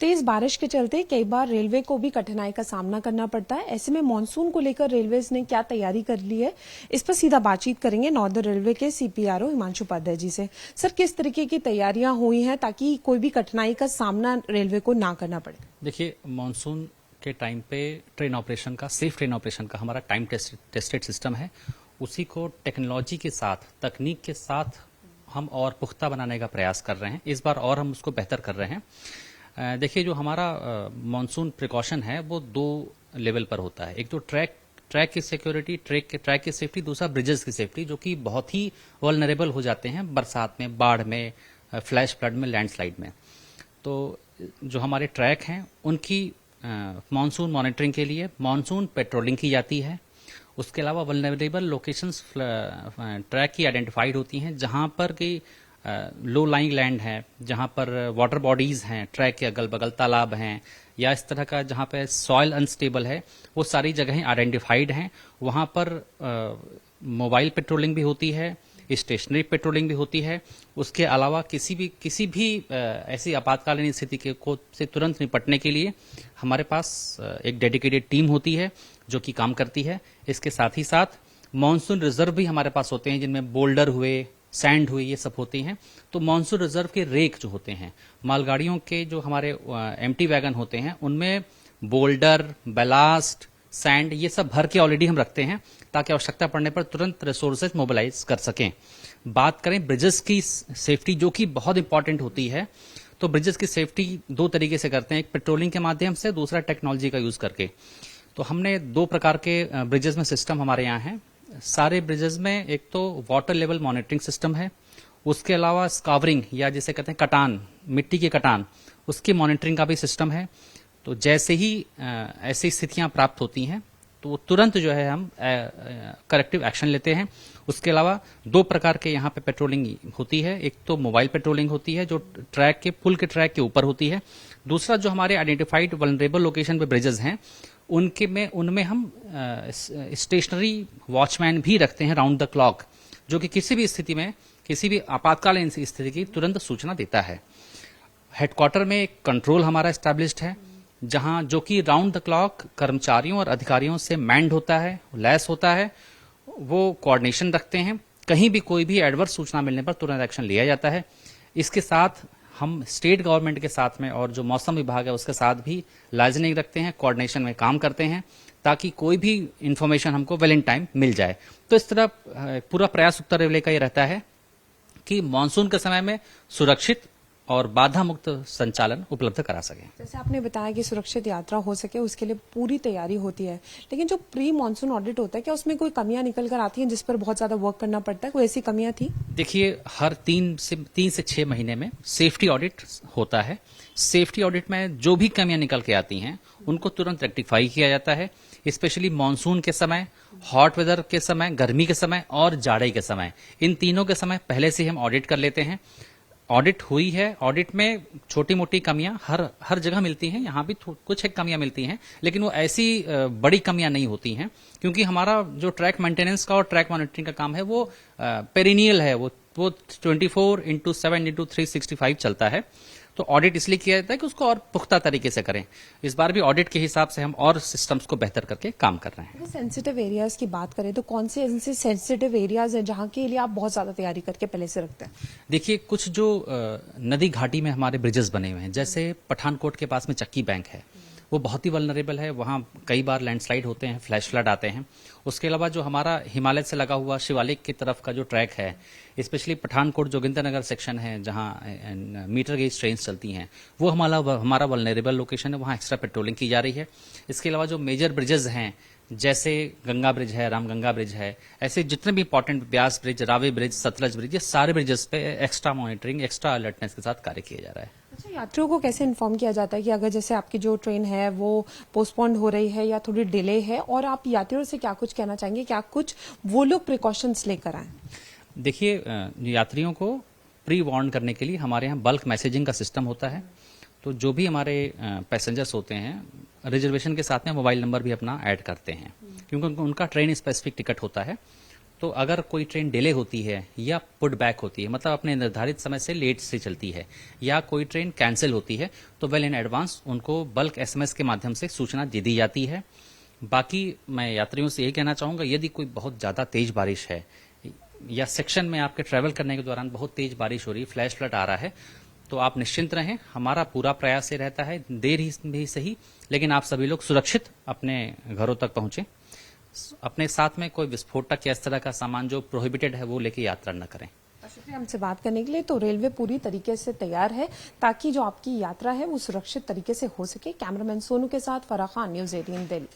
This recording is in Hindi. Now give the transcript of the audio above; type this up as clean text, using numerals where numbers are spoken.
तेज बारिश के चलते कई बार रेलवे को भी कठिनाई का सामना करना पड़ता है। ऐसे में मानसून को लेकर रेलवेज ने क्या तैयारी कर ली है, इस पर सीधा बातचीत करेंगे नॉर्दर्न रेलवे के सीपीआरओ हिमांशु उपाध्याय जी से। सर, किस तरीके की तैयारियां हुई हैं ताकि कोई भी कठिनाई का सामना रेलवे को ना करना पड़े? देखिए, मानसून के टाइम पे ट्रेन ऑपरेशन का, सेफ ट्रेन ऑपरेशन का हमारा टाइम टेस्टेड सिस्टम है, उसी को टेक्नोलॉजी के साथ, तकनीक के साथ हम और पुख्ता बनाने का प्रयास कर रहे हैं। इस बार और हम उसको बेहतर कर रहे हैं। देखिए, जो हमारा मानसून प्रिकॉशन है वो 2 लेवल पर होता है। एक तो ट्रैक की सिक्योरिटी, ट्रैक की सेफ्टी, दूसरा ब्रिजेस की सेफ्टी, जो कि बहुत ही वल्नरेबल हो जाते हैं बरसात में, बाढ़ में, फ्लैश फ्लड में, लैंडस्लाइड में। तो जो हमारे ट्रैक हैं उनकी मानसून मॉनिटरिंग के लिए मानसून पेट्रोलिंग की जाती है। उसके अलावा वल्नरेबल लोकेशंस ट्रैक की आइडेंटिफाइड होती हैं, जहां पर कि लो लाइंग लैंड है, जहां पर वाटर बॉडीज हैं, ट्रैक के अगल बगल तालाब हैं, या इस तरह का जहां पे सॉइल अनस्टेबल है, वो सारी जगहें आइडेंटिफाइड हैं। वहां पर मोबाइल पेट्रोलिंग भी होती है, स्टेशनरी पेट्रोलिंग भी होती है। उसके अलावा किसी भी ऐसी आपातकालीन स्थिति से तुरंत निपटने के लिए हमारे पास एक डेडिकेटेड टीम होती है जो कि काम करती है। इसके साथ ही साथ मानसून रिजर्व भी हमारे पास होते हैं, जिनमें बोल्डर हुए, सैंड हुए, ये सब होती हैं। तो मानसून रिजर्व के रेक जो होते हैं, मालगाड़ियों के जो हमारे एम्प्टी वैगन होते हैं, उनमें बोल्डर, बैलास्ट, सैंड, ये सब भर के ऑलरेडी हम रखते हैं, ताकि आवश्यकता पड़ने पर तुरंत रिसोर्सेज मोबिलाइज कर सकें। बात करें ब्रिजेस की सेफ्टी, जो कि बहुत इंपॉर्टेंट होती है, तो ब्रिजेस की सेफ्टी 2 तरीके से करते हैं, एक पेट्रोलिंग के माध्यम से, दूसरा टेक्नोलॉजी का यूज करके। तो हमने 2 प्रकार के ब्रिजेस में सिस्टम हमारे यहाँ है। सारे ब्रिजेस में एक तो वाटर लेवल मॉनिटरिंग सिस्टम है, उसके अलावा स्कावरिंग, या जिसे कहते हैं कटान, मिट्टी की कटान, उसकी मॉनिटरिंग का भी सिस्टम है। तो जैसे ही ऐसी स्थितियां प्राप्त होती हैं तो तुरंत जो है हम करेक्टिव एक्शन लेते हैं। उसके अलावा 2 प्रकार के यहाँ पे पेट्रोलिंग होती है। एक तो मोबाइल पेट्रोलिंग होती है, जो पुल के ट्रैक के ऊपर होती है। दूसरा, जो हमारे आइडेंटिफाइड वल्नरेबल लोकेशन पे ब्रिजेस हैं, उनमें हम स्टेशनरी वॉचमैन भी रखते हैं राउंड द क्लॉक, जो कि किसी भी स्थिति में, किसी भी आपातकालीन स्थिति की तुरंत सूचना देता है। हेडक्वार्टर में एक कंट्रोल हमारा एस्टैब्लिश्ड है, जहां जो कि राउंड द क्लॉक कर्मचारियों और अधिकारियों से मैंड होता है, लैस होता है। वो कोऑर्डिनेशन रखते हैं, कहीं भी कोई भी एडवर्स सूचना मिलने पर तुरंत एक्शन लिया जाता है। इसके साथ हम स्टेट गवर्नमेंट के साथ में और जो मौसम विभाग है उसके साथ भी लाइजनिंग रखते हैं, कोऑर्डिनेशन में काम करते हैं, ताकि कोई भी इंफॉर्मेशन हमको वेल इन टाइम मिल जाए। तो इस तरह पूरा प्रयास उत्तर रेलवे का ये रहता है कि मानसून के समय में सुरक्षित और बाधा मुक्त संचालन उपलब्ध करा सके। जैसे आपने बताया कि सुरक्षित यात्रा हो सके, उसके लिए पूरी तैयारी होती है, लेकिन जो प्री मानसून ऑडिट होता है, क्या उसमें कोई कमियां निकल कर आती हैं जिस पर बहुत ज्यादा वर्क करना पड़ता है? कोई ऐसी कमियां थी? देखिए, हर 3 से 6 महीने में सेफ्टी ऑडिट होता है। सेफ्टी ऑडिट में जो भी कमियां निकल के आती हैं उनको तुरंत रेक्टिफाई किया जाता है। स्पेशली मानसून के समय, हॉट वेदर के समय, गर्मी के समय और जाड़े के समय, इन तीनों के समय पहले से हम ऑडिट कर लेते हैं। ऑडिट हुई है, ऑडिट में छोटी मोटी कमियां हर जगह मिलती हैं, यहाँ भी कुछ एक कमियां मिलती हैं, लेकिन वो ऐसी बड़ी कमियां नहीं होती हैं, क्योंकि हमारा जो ट्रैक मेंटेनेंस का और ट्रैक मॉनिटरिंग का काम है वो पेरिनियल है, वो 24/7/365 चलता है। तो ऑडिट इसलिए किया जाता है कि उसको और पुख्ता तरीके से करें। इस बार भी ऑडिट के हिसाब से हम और सिस्टम्स को बेहतर करके काम कर रहे हैं। सेंसिटिव एरियाज की बात करें तो कौन से ऐसे सेंसिटिव एरियाज हैं जहां के लिए आप बहुत ज्यादा तैयारी करके पहले से रखते हैं? देखिए, कुछ जो नदी घाटी में हमारे ब्रिजेस बने हुए हैं, जैसे पठानकोट के पास में चक्की बैंक है, वो बहुत ही वल्नरेबल है। वहाँ कई बार लैंडस्लाइड होते हैं, फ्लैश फ्लड आते हैं। उसके अलावा जो हमारा हिमालय से लगा हुआ शिवालिक की तरफ का जो ट्रैक है, स्पेशली पठानकोट जोगिंदरनगर सेक्शन है, जहाँ मीटर गेज ट्रेन चलती हैं, वो हमारा वल्नरेबल लोकेशन है, वहाँ एक्स्ट्रा पेट्रोलिंग की जा रही है। इसके अलावा जो मेजर ब्रिजेस हैं, जैसे गंगा ब्रिज है, रामगंगा ब्रिज है, ऐसे जितने भी important, Beas bridge, Ravi bridge, Sutlej bridge, ये सारे ब्रिजेस पे एक्स्ट्रा मॉनिटरिंग, एक्स्ट्रा अलर्टनेस के साथ कार्य किया जा रहा है। अच्छा, यात्रियों को कैसे इन्फॉर्म किया जाता है कि अगर जैसे आपकी जो ट्रेन है वो पोस्टपोन्ड हो रही है या थोड़ी डिले है, और आप यात्रियों से क्या कुछ कहना चाहेंगे, क्या कुछ वो लोग प्रिकॉशंस लेकर आए? देखिए, यात्रियों को प्री वार्न करने के लिए हमारे यहाँ बल्क मैसेजिंग का सिस्टम होता है। तो जो भी हमारे पैसेंजर्स होते हैं, रिजर्वेशन के साथ में मोबाइल नंबर भी अपना ऐड करते हैं, क्योंकि उनका ट्रेन स्पेसिफिक टिकट होता है। तो अगर कोई ट्रेन डिले होती है या पुट बैक होती है, मतलब अपने निर्धारित समय से लेट से चलती है, या कोई ट्रेन कैंसिल होती है, तो वेल इन एडवांस उनको बल्क एसएमएस के माध्यम से सूचना दे दी जाती है। बाकी मैं यात्रियों से यही कहना चाहूंगा, यदि कोई बहुत ज्यादा तेज बारिश है या सेक्शन में आपके ट्रैवल करने के दौरान बहुत तेज बारिश हो रही है, फ्लैश फ्लड आ रहा है, तो आप निश्चिंत रहें। हमारा पूरा प्रयास ये रहता है, देर ही सही, लेकिन आप सभी लोग सुरक्षित अपने घरों तक पहुंचे। अपने साथ में कोई विस्फोटक या इस तरह का सामान जो प्रोहिबिटेड है वो लेके यात्रा न करें। शुक्रिया हमसे बात करने के लिए। तो रेलवे पूरी तरीके से तैयार है ताकि जो आपकी यात्रा है वो सुरक्षित तरीके से हो सके। कैमरामैन सोनू के साथ फराह खान, न्यूज़ 18 दिल्ली।